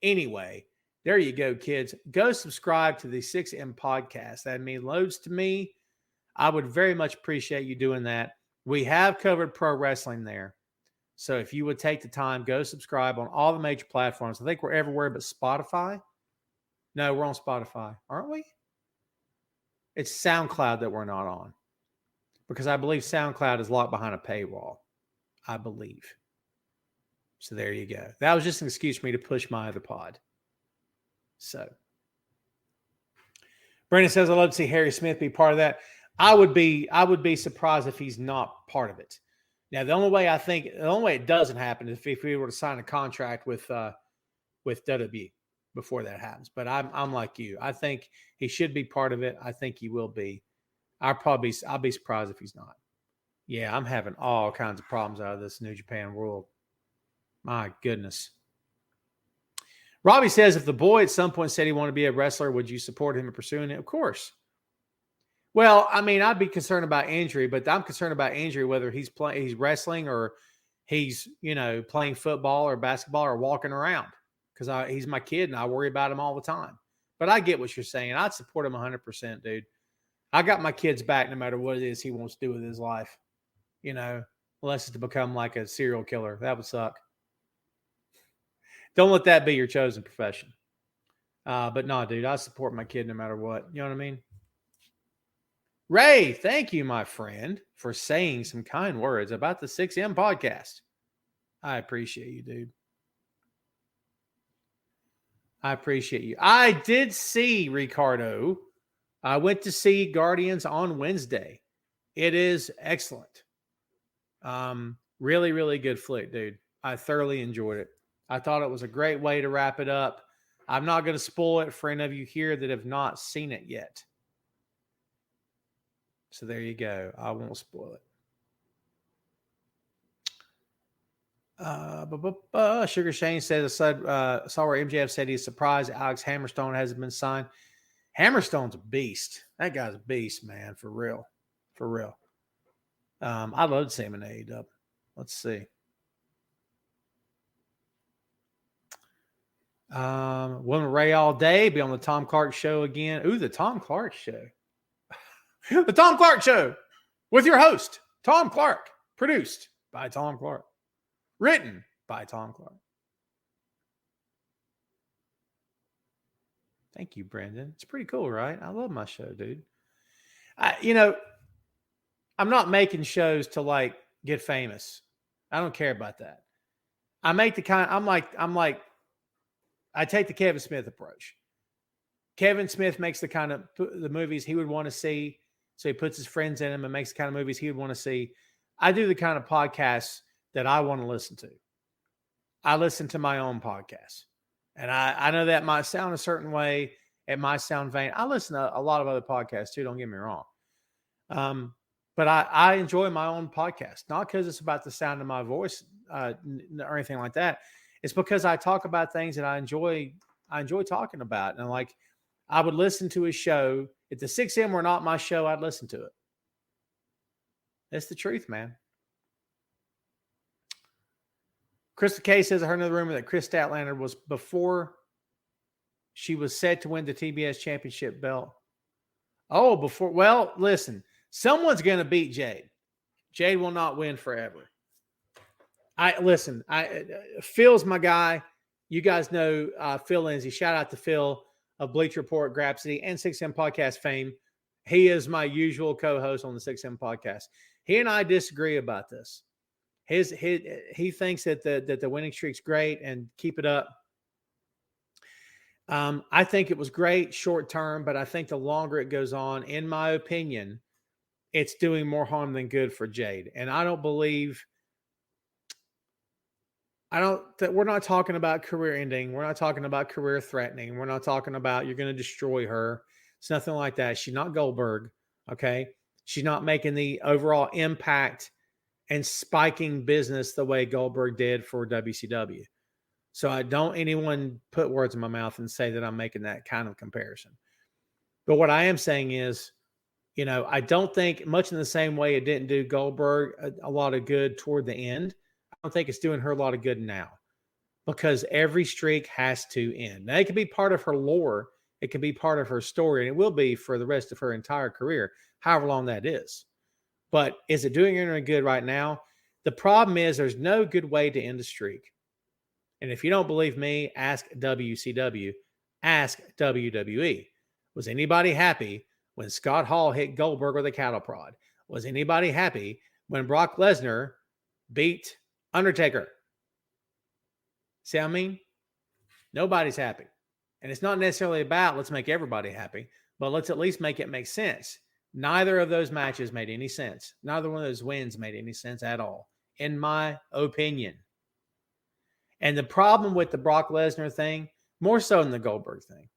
Anyway, there you go, kids. Go subscribe to the 6M podcast. That means loads to me. I would very much appreciate you doing that. We have covered pro wrestling there. So if you would take the time, go subscribe on all the major platforms. I think we're everywhere but Spotify. No, we're on Spotify, aren't we? It's SoundCloud that we're not on. Because I believe SoundCloud is locked behind a paywall. I believe. So there you go. That was just an excuse for me to push my other pod. So. Brandon says, I'd love to see Harry Smith be part of that. I would be surprised if he's not part of it. Now, the only way it doesn't happen is if we were to sign a contract with WWE before that happens. But I'm like you. I think he should be part of it. I think he will be. I'll be surprised if he's not. Yeah, I'm having all kinds of problems out of this New Japan world. My goodness. Robbie says, if the boy at some point said he wanted to be a wrestler, would you support him in pursuing it? Of course. Well, I mean, I'd be concerned about injury, but I'm concerned about injury whether he's wrestling or he's, playing football or basketball or walking around because he's my kid and I worry about him all the time. But I get what you're saying. I'd support him 100%, dude. I got my kid's back no matter what it is he wants to do with his life, unless it's to become like a serial killer. That would suck. Don't let that be your chosen profession. But no, dude, I support my kid no matter what. You know what I mean? Ray, thank you, my friend, for saying some kind words about the 6M podcast. I appreciate you, dude. I appreciate you. I did see, Ricardo. I went to see Guardians on Wednesday. It is excellent. Really, really good flick, dude. I thoroughly enjoyed it. I thought it was a great way to wrap it up. I'm not going to spoil it for any of you here that have not seen it yet. So there you go. I won't spoil it. Sugar Shane says, I saw where MJF said he's surprised Alex Hammerstone hasn't been signed. Hammerstone's a beast. That guy's a beast, man, for real. For real. I'd love to see him in AEW. Let's see. Women Ray all day, be on the Tom Clark show again. Ooh, the Tom Clark show. The Tom Clark show with your host, Tom Clark. Produced by Tom Clark. Written by Tom Clark. Thank you, Brandon. It's pretty cool, right? I love my show, dude. I'm not making shows to like get famous. I don't care about that. I make the kind. I'm like. I take the Kevin Smith approach. Kevin Smith makes the kind of the movies he would want to see, so he puts his friends in them and makes the kind of movies he would want to see. I do the kind of podcasts that I want to listen to. I listen to my own podcasts. And I know that might sound a certain way. It might sound vain. I listen to a lot of other podcasts too, don't get me wrong. But I enjoy my own podcast, not because it's about the sound of my voice or anything like that. It's because I talk about things that I enjoy talking about. And like, I would listen to a show. If the 6M were not my show, I'd listen to it. That's the truth, man. Crystal K says, I heard another rumor that Chris Statlander was before she was set to win the TBS championship belt. Oh, before. Well, listen, someone's going to beat Jade. Jade will not win forever. Phil's my guy. You guys know Phil Lindsay. Shout out to Phil of Bleach Report, Grapsity, and 6M podcast fame. He is my usual co-host on the 6M podcast. He and I disagree about this. He thinks that the winning streak's great and keep it up. I think it was great short term, but I think the longer it goes on, in my opinion, it's doing more harm than good for Jade. And we're not talking about career ending. We're not talking about career threatening. We're not talking about you're going to destroy her. It's nothing like that. She's not Goldberg. Okay. She's not making the overall impact and spiking business the way Goldberg did for WCW. So I don't anyone put words in my mouth and say that I'm making that kind of comparison. But what I am saying is, I don't think much in the same way it didn't do Goldberg a lot of good toward the end. I don't think it's doing her a lot of good now because every streak has to end. Now, it could be part of her lore. It could be part of her story, and it will be for the rest of her entire career, however long that is. But is it doing her any good right now? The problem is there's no good way to end a streak. And if you don't believe me, ask WCW, ask WWE. Was anybody happy when Scott Hall hit Goldberg with a cattle prod? Was anybody happy when Brock Lesnar beat Undertaker? See what I mean? Nobody's happy. And it's not necessarily about let's make everybody happy, but let's at least make it make sense. Neither of those matches made any sense. Neither one of those wins made any sense at all, in my opinion. And the problem with the Brock Lesnar thing, more so than the Goldberg thing,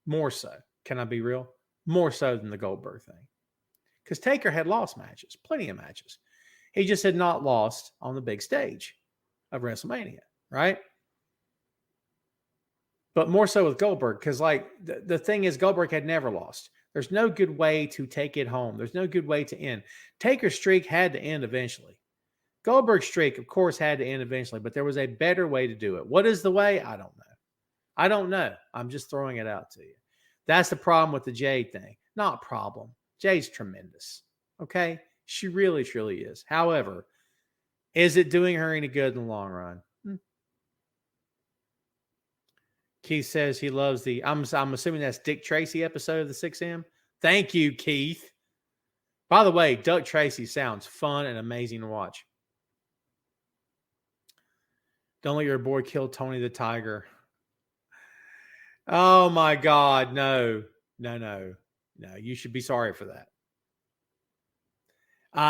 more so. Can I be real? More so than the Goldberg thing. Because Taker had lost matches, plenty of matches. He just had not lost on the big stage of WrestleMania, right? But more so with Goldberg, because the thing is, Goldberg had never lost. There's no good way to take it home. There's no good way to end. Taker's streak had to end eventually. Goldberg's streak, of course, had to end eventually, but there was a better way to do it. What is the way? I don't know. I'm just throwing it out to you. That's the problem with the Jade thing. Not problem. Jade's tremendous. Okay? She really, truly is. However, is it doing her any good in the long run? Keith says he loves I'm assuming that's Dick Tracy episode of the 6M. Thank you, Keith. By the way, Dick Tracy sounds fun and amazing to watch. Don't let your boy kill Tony the Tiger. Oh my God. No. You should be sorry for that.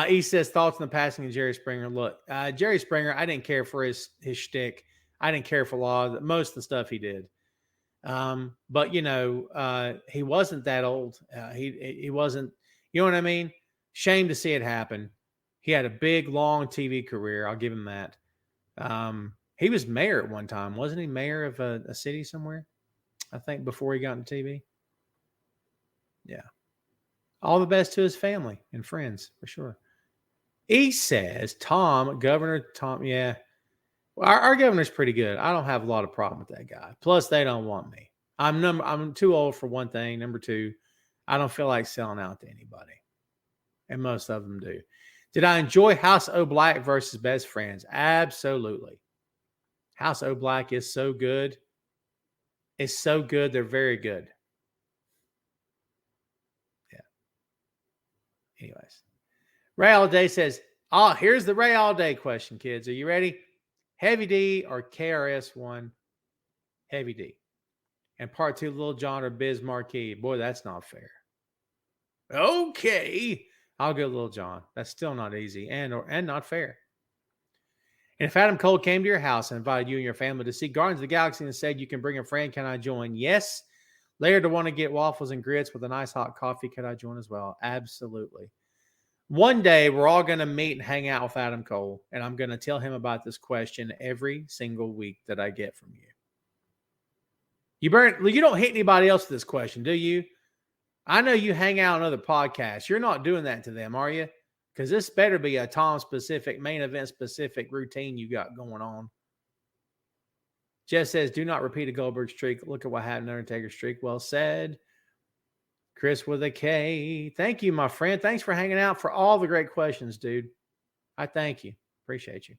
He says thoughts on the passing of Jerry Springer. Look, Jerry Springer, I didn't care for his shtick. I didn't care for most of the stuff he did. But he wasn't that old. He wasn't. You know what I mean? Shame to see it happen. He had a big, long TV career. I'll give him that. He was mayor at one time, wasn't he? Mayor of a city somewhere, I think, before he got into TV. Yeah. All the best to his family and friends, for sure. He says, Governor Tom, yeah. Well, our governor's pretty good. I don't have a lot of problem with that guy. Plus, they don't want me. I'm too old for one thing. Number two, I don't feel like selling out to anybody. And most of them do. Did I enjoy House O Black versus Best Friends? Absolutely. House O Black is so good. It's so good. They're very good. Yeah. Anyways. Ray All Day says, here's the Ray All Day question, kids. Are you ready? Heavy D or KRS-One? Heavy D. And part 2, Lil Jon or Biz Markie. Boy, that's not fair. Okay. I'll go Lil Jon. That's still not easy and not fair. And if Adam Cole came to your house and invited you and your family to see Guardians of the Galaxy and said, you can bring a friend, can I join? Yes. Later to want to get waffles and grits with a nice hot coffee, could I join as well? Absolutely. One day, we're all going to meet and hang out with Adam Cole, and I'm going to tell him about this question every single week that I get from you. You don't hit anybody else with this question, do you? I know you hang out on other podcasts. You're not doing that to them, are you? Because this better be a Tom-specific, main event-specific routine you got going on. Jess says, do not repeat a Goldberg streak. Look at what happened to Undertaker streak. Well said. Chris with a K. Thank you, my friend. Thanks for hanging out, for all the great questions, dude. I thank you. Appreciate you.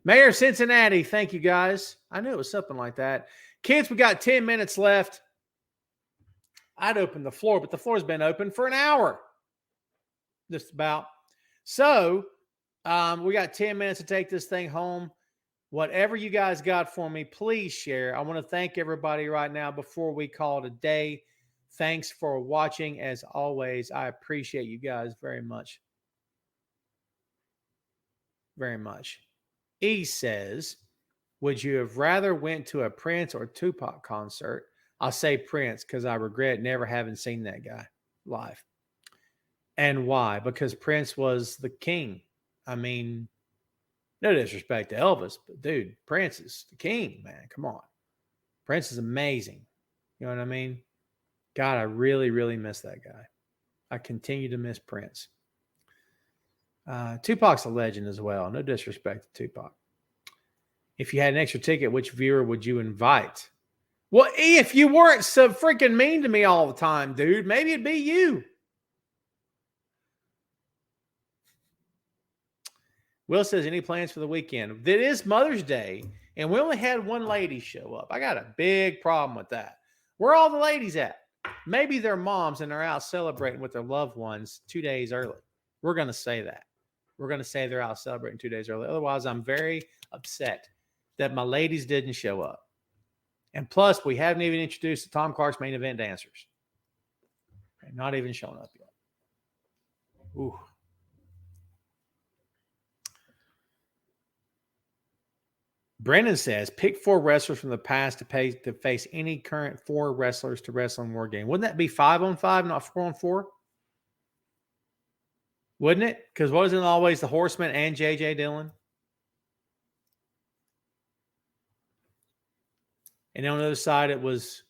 Mayor of Cincinnati. Thank you, guys. I knew it was something like that. Kids, we got 10 minutes left. I'd open the floor, but the floor's been open for an hour. Just about. So we got 10 minutes to take this thing home. Whatever you guys got for me, please share. I want to thank everybody right now before we call it a day. Thanks for watching. As always, I appreciate you guys very much. Very much. E says, would you have rather went to a Prince or Tupac concert? I'll say Prince because I regret never having seen that guy live. And why? Because Prince was the king. I mean, no disrespect to Elvis, but dude, Prince is the king, man. Come on. Prince is amazing. You know what I mean? God, I really, really miss that guy. I continue to miss Prince. Tupac's a legend as well. No disrespect to Tupac. If you had an extra ticket, which viewer would you invite? Well, if you weren't so freaking mean to me all the time, dude, maybe it'd be you. Will says, any plans for the weekend? It is Mother's Day, and we only had one lady show up. I got a big problem with that. Where are all the ladies at? Maybe they're moms and they're out celebrating with their loved ones 2 days early. We're going to say that. We're going to say they're out celebrating 2 days early. Otherwise, I'm very upset that my ladies didn't show up. And plus, we haven't even introduced the Tom Clark's main event dancers. They're not even showing up yet. Ooh. Brennan says, pick 4 wrestlers from the past to face any current 4 wrestlers to wrestle in War Game. Wouldn't that be 5-on-5, not 4-on-4? Wouldn't it? Because wasn't it always the Horseman and J.J. Dillon? And on the other side, it was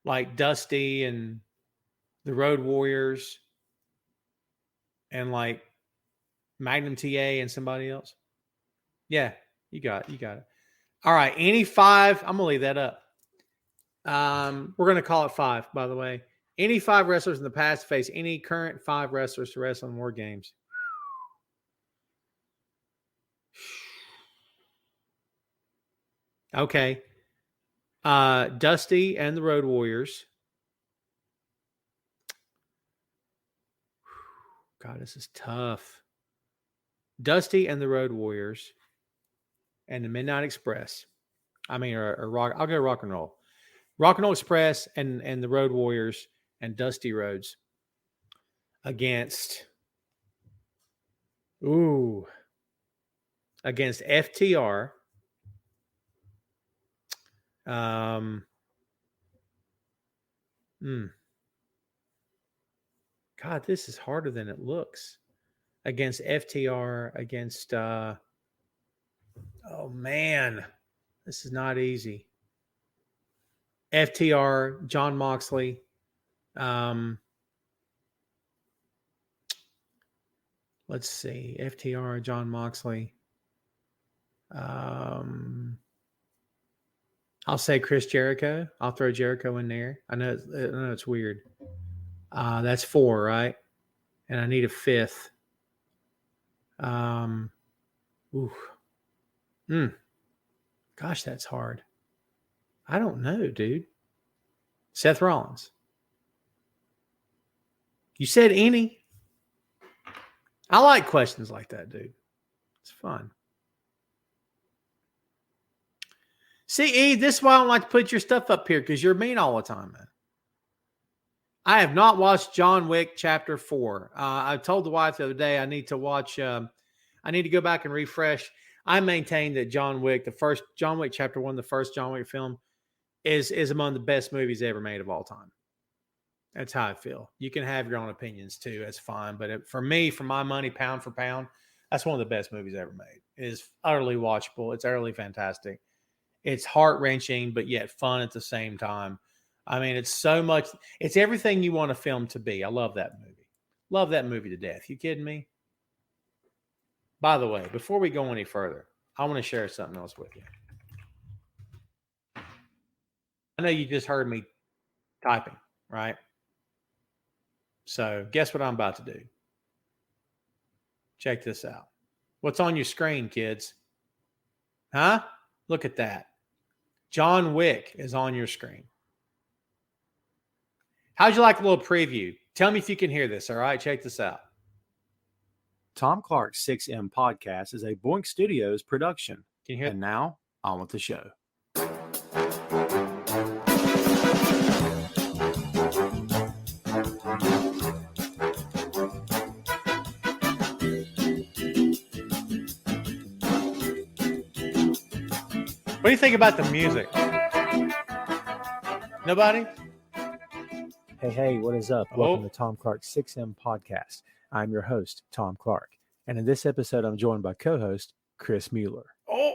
like Dusty and the Road Warriors and like Magnum TA and somebody else. Yeah, you got it. All right, any 5. I'm going to leave that up. We're going to call it 5, by the way. Any 5 wrestlers in the past face any current 5 wrestlers to wrestle in War Games. Okay. Dusty and the Road Warriors. God, this is tough. Dusty and the Road Warriors and the Midnight Express. I mean, or rock. I'll go Rock and Roll. Rock and Roll Express and the Road Warriors and Dusty Rhodes against Ooh. Against FTR. God, this is harder than it looks. Against FTR, against oh man, this is not easy. FTR, John Moxley. Let's see. FTR, John Moxley. I'll say Chris Jericho. I'll throw Jericho in there. I know it's weird. That's 4, right? And I need a 5th. Gosh, that's hard. I don't know, dude. Seth Rollins. You said any? I like questions like that, dude. It's fun. See, E, this is why I don't like to put your stuff up here, because you're mean all the time, man. I have not watched John Wick Chapter 4. I told the wife the other day I need to watch. I need to go back and refresh. I maintain that John Wick, the first John Wick Chapter 1, the first John Wick film, is among the best movies ever made of all time. That's how I feel. You can have your own opinions too. That's fine. But for me, for my money, pound for pound, that's one of the best movies ever made. It is utterly watchable. It's utterly fantastic. It's heart-wrenching, but yet fun at the same time. I mean, it's so much. It's everything you want a film to be. I love that movie. Love that movie to death. You kidding me? By the way, before we go any further, I want to share something else with you. I know you just heard me typing, right? So guess what I'm about to do? Check this out. What's on your screen, kids? Huh? Look at that. John Wick is on your screen. How'd you like a little preview? Tell me if you can hear this, all right? Check this out.
Tom Clark's 6M podcast is a Boink Studios production.
Can you hear?
And now, on with the show.
What do you think about the music? Nobody?
Hey, what is up? Welcome to Tom Clark's 6M podcast. I'm your host, Tom Clark. And in this episode, I'm joined by co-host Chris Mueller.
Oh.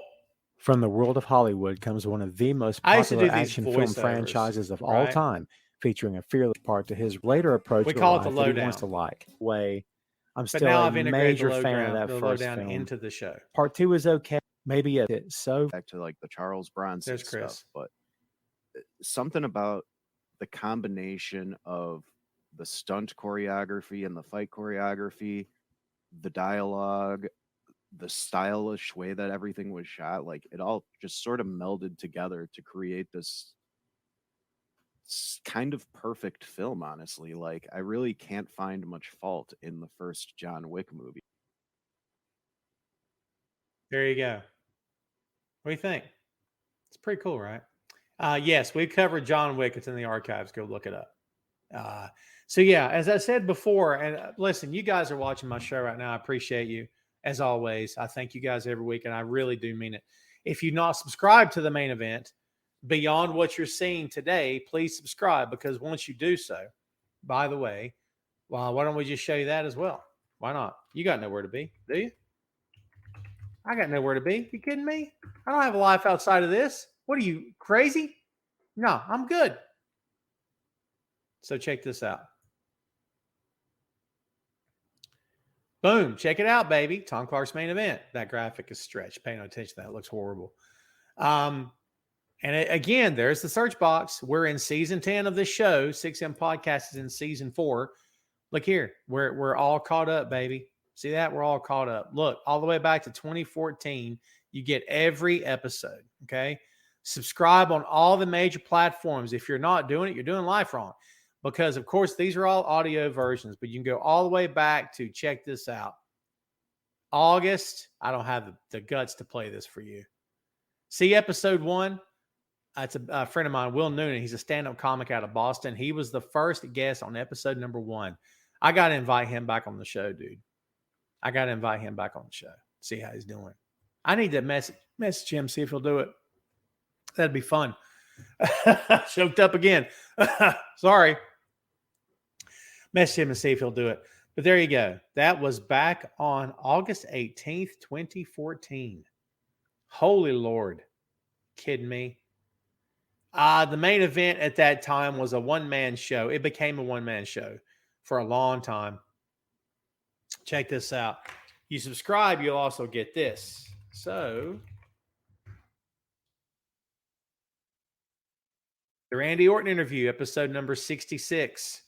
From the world of Hollywood comes one of the most popular action film franchises of all time, featuring a fearless part to his later approach
we
to
call
life
it the
that he wants to like. I'm still a major fan of that first film.
Into the show.
Part 2 is okay. Maybe it's so
back to like the Charles Bronson
There's Chris.
stuff, but something about the combination of the stunt choreography and the fight choreography, the dialogue, the stylish way that everything was shot, like it all just sort of melded together to create this kind of perfect film, honestly. Like I really can't find much fault in the first John Wick movie.
There you go. What do you think? It's pretty cool, right? Yes, we covered John Wick. It's in the archives. Go look it up. So yeah, as I said before, and listen, you guys are watching my show right now. I appreciate you as always. I thank you guys every week, and I really do mean it. If you're not subscribed to the main event, beyond what you're seeing today, please subscribe, because once you do so, by the way, well, why don't we just show you that as well? Why not? You got nowhere to be, do you? I got nowhere to be. You kidding me? I don't have a life outside of this. What are you, crazy? No, I'm good. So check this out. Boom. Check it out, baby. Tom Clark's main event. That graphic is stretched. Pay no attention to that. It looks horrible. Again, there's the search box. We're in season 10 of this show. 6M Podcast is in season 4. Look here. We're all caught up, baby. See that? We're all caught up. Look, all the way back to 2014. You get every episode, okay? Subscribe on all the major platforms. If you're not doing it, you're doing life wrong. Because, of course, these are all audio versions, but you can go all the way back to, check this out, August. I don't have the guts to play this for you. See episode 1? It's a friend of mine, Will Noonan. He's a stand-up comic out of Boston. He was the first guest on episode number 1. I got to invite him back on the show, dude. I got to invite him back on the show, see how he's doing. I need to message him, see if he'll do it. That'd be fun. Choked up again. Sorry. Message him and see if he'll do it. But there you go. That was back on August 18th, 2014. Holy Lord. Kidding me? The main event at that time was a one-man show. It became a one-man show for a long time. Check this out. You subscribe, you'll also get this. So, the Randy Orton interview, episode number 66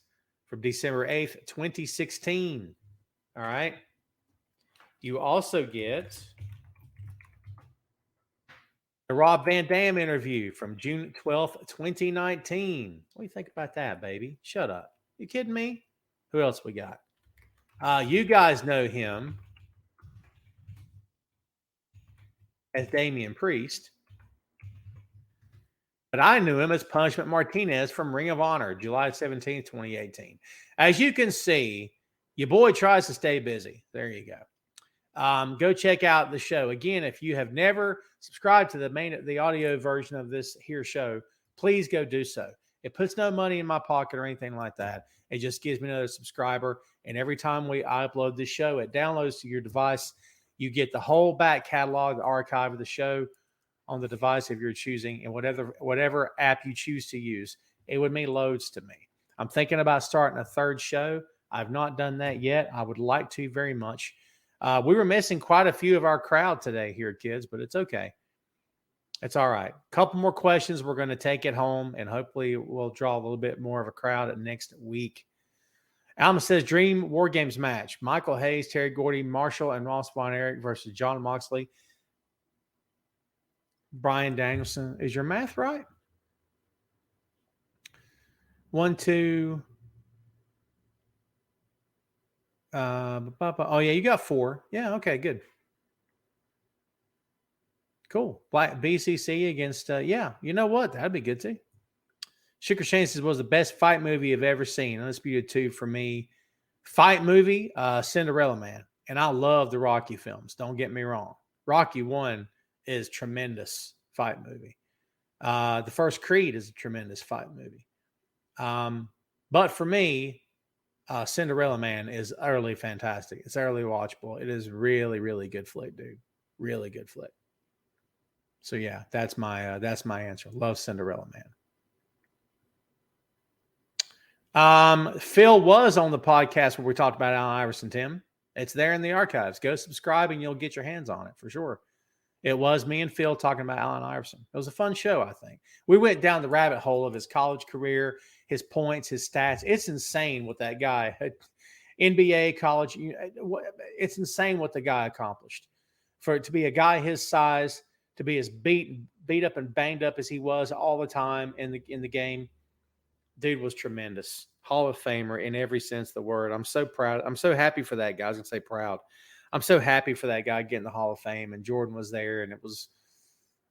from December 8th, 2016. All right. You also get the Rob Van Dam interview from June 12th, 2019. What do you think about that, baby? Shut up. You kidding me? Who else we got? You guys know him as Damian Priest. But I knew him as Punishment Martinez from Ring of Honor, July 17th, 2018. As you can see, your boy tries to stay busy. There you go. Go check out the show. Again, if you have never subscribed to the audio version of this here show, please go do so. It puts no money in my pocket or anything like that. It just gives me another subscriber. And every time I upload this show, it downloads to your device. You get the whole back catalog, the archive of the show on the device of your choosing, and whatever app you choose to use, it would mean loads to me. I'm thinking about starting a third show. I've not done that yet. I would like to very much. We were missing quite a few of our crowd today here, kids, but it's okay. It's all right. Couple more questions. We're going to take it home, and hopefully we'll draw a little bit more of a crowd next week. Alma says, Dream War Games match. Michael Hayes, Terry Gordy, Marshall, and Ross Von Erich versus John Moxley. Brian Danielson. Is your math right? 1, 2. Oh, yeah, you got 4. Yeah, okay, good. Cool. Black BCC against, yeah, you know what? That'd be good too. Sugar Shane says was the best fight movie I've ever seen. Undisputed 2 for me. Fight movie, Cinderella Man. And I love the Rocky films. Don't get me wrong. Rocky 1 is tremendous fight movie. The first Creed is a tremendous fight movie. But for me, Cinderella Man is utterly fantastic. It's utterly watchable. It is really, really good flick, dude. Really good flick. So yeah, that's my answer. Love Cinderella Man. Phil was on the podcast where we talked about Allen Iverson, Tim. It's there in the archives. Go subscribe and you'll get your hands on it for sure. It was me and Phil talking about Allen Iverson. It was a fun show, I think. We went down the rabbit hole of his college career, his points, his stats. It's insane what that guy had. NBA, college, it's insane what the guy accomplished. For it to be a guy his size, to be as beat up and banged up as he was all the time in the game, dude was tremendous. Hall of Famer in every sense of the word. I'm so proud. I'm so happy for that guy. I was going to say proud. I'm so happy for that guy getting the Hall of Fame, and Jordan was there, and it was,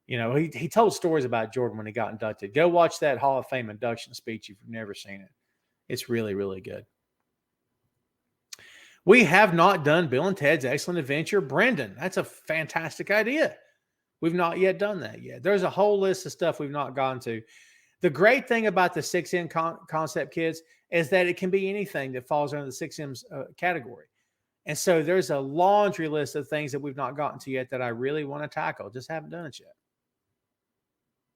he told stories about Jordan when he got inducted. Go watch that Hall of Fame induction speech if you've never seen it. It's really, really good. We have not done Bill and Ted's Excellent Adventure. Brendan, that's a fantastic idea. We've not yet done that yet. There's a whole list of stuff we've not gone to. The great thing about the 6M concept, kids, is that it can be anything that falls under the 6M's category. And so there's a laundry list of things that we've not gotten to yet that I really want to tackle. Just haven't done it yet.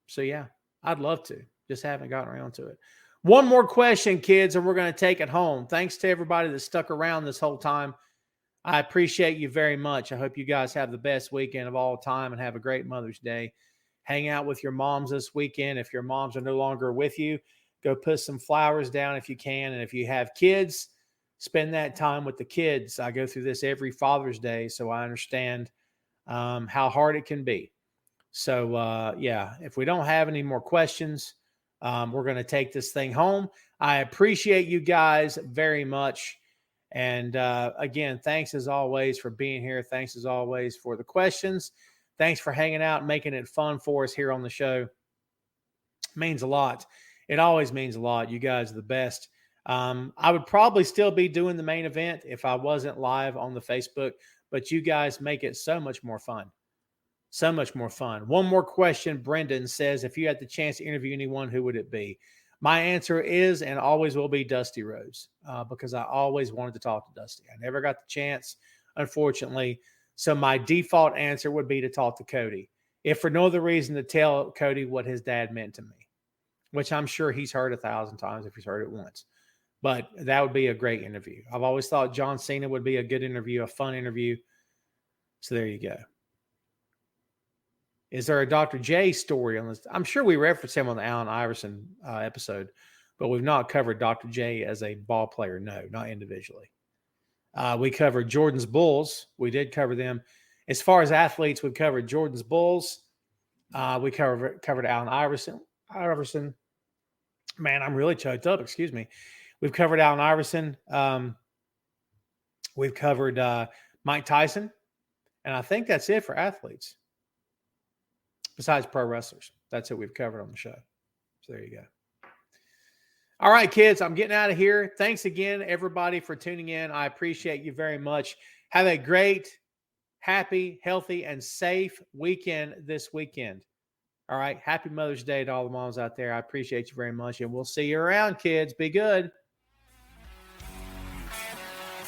So, yeah, I'd love to. Just haven't gotten around to it. One more question, kids, and we're going to take it home. Thanks to everybody that stuck around this whole time. I appreciate you very much. I hope you guys have the best weekend of all time and have a great Mother's Day. Hang out with your moms this weekend. If your moms are no longer with you, go put some flowers down if you can. And if you have kids, spend that time with the kids. I go through this every Father's Day, so I understand how hard it can be. So, yeah, if we don't have any more questions, we're going to take this thing home. I appreciate you guys very much. And again, thanks as always for being here. Thanks as always for the questions. Thanks for hanging out and making it fun for us here on the show. It means a lot. It always means a lot. You guys are the best. I would probably still be doing the main event if I wasn't live on the Facebook, but you guys make it so much more fun. So much more fun. One more question. Brendan says, if you had the chance to interview anyone, who would it be? My answer is and always will be Dusty Rhodes, because I always wanted to talk to Dusty. I never got the chance, unfortunately. So my default answer would be to talk to Cody, if for no other reason to tell Cody what his dad meant to me, which I'm sure he's heard 1,000 times if he's heard it once. But that would be a great interview. I've always thought John Cena would be a good interview, a fun interview. So there you go. Is there a Dr. J story on this? I'm sure we referenced him on the Allen Iverson episode, but we've not covered Dr. J as a ball player. No, not individually. We covered Jordan's Bulls. We did cover them. As far as athletes, we covered Jordan's Bulls. We covered Allen Iverson. Man, I'm really choked up. Excuse me. We've covered Allen Iverson. We've covered Mike Tyson. And I think that's it for athletes. Besides pro wrestlers. That's what we've covered on the show. So there you go. All right, kids, I'm getting out of here. Thanks again, everybody, for tuning in. I appreciate you very much. Have a great, happy, healthy, and safe weekend this weekend. All right. Happy Mother's Day to all the moms out there. I appreciate you very much. And we'll see you around, kids. Be good.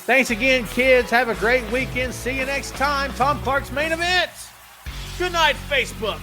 Thanks again, kids. Have a great weekend. See you next time. Tom Clark's Main Event. Good night, Facebook.